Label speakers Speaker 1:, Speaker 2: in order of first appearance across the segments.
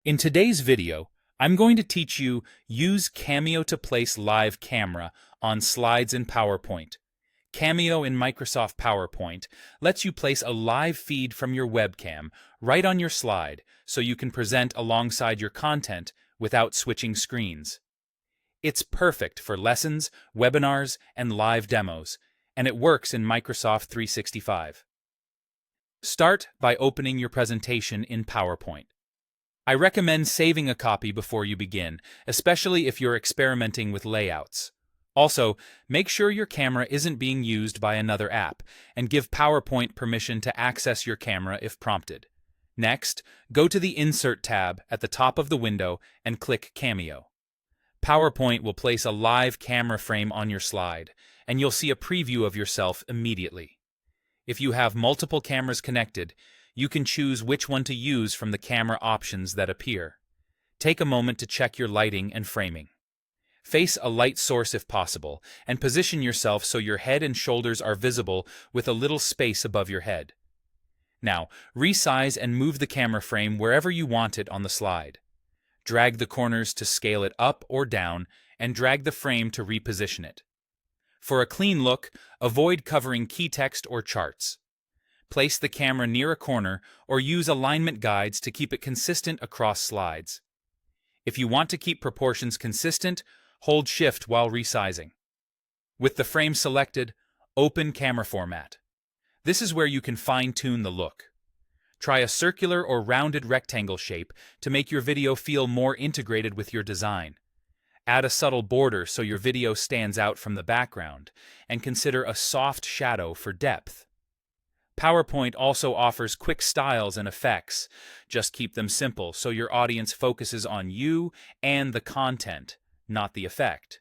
Speaker 1: In today's video, I'm going to teach you use Cameo to place live camera on slides in PowerPoint. Cameo in Microsoft PowerPoint lets you place a live feed from your webcam right on your slide so you can present alongside your content without switching screens. It's perfect for lessons, webinars, and live demos, and it works in Microsoft 365. Start by opening your presentation in PowerPoint. I recommend saving a copy before you begin, especially if you're experimenting with layouts. Also, make sure your camera isn't being used by another app, and give PowerPoint permission to access your camera if prompted. Next, go to the Insert tab at the top of the window and click Cameo. PowerPoint will place a live camera frame on your slide, and you'll see a preview of yourself immediately. If you have multiple cameras connected, you can choose which one to use from the camera options that appear. Take a moment to check your lighting and framing. Face a light source if possible, and position yourself so your head and shoulders are visible with a little space above your head. Now, resize and move the camera frame wherever you want it on the slide. Drag the corners to scale it up or down, and drag the frame to reposition it. For a clean look, avoid covering key text or charts. Place the camera near a corner or use alignment guides to keep it consistent across slides. If you want to keep proportions consistent, hold Shift while resizing. With the frame selected, open Camera Format. This is where you can fine-tune the look. Try a circular or rounded rectangle shape to make your video feel more integrated with your design. Add a subtle border so your video stands out from the background, and consider a soft shadow for depth. PowerPoint also offers quick styles and effects. Just keep them simple so your audience focuses on you and the content, not the effect.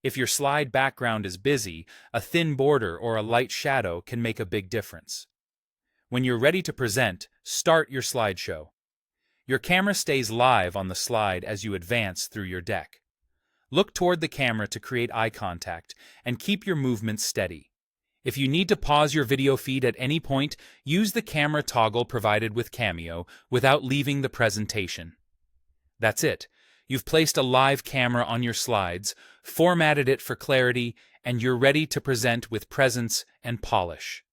Speaker 1: If your slide background is busy, a thin border or a light shadow can make a big difference. When you're ready to present, start your slideshow. Your camera stays live on the slide as you advance through your deck. Look toward the camera to create eye contact and keep your movements steady. If you need to pause your video feed at any point, use the camera toggle provided with Cameo without leaving the presentation. That's it. You've placed a live camera on your slides, formatted it for clarity, and you're ready to present with presence and polish.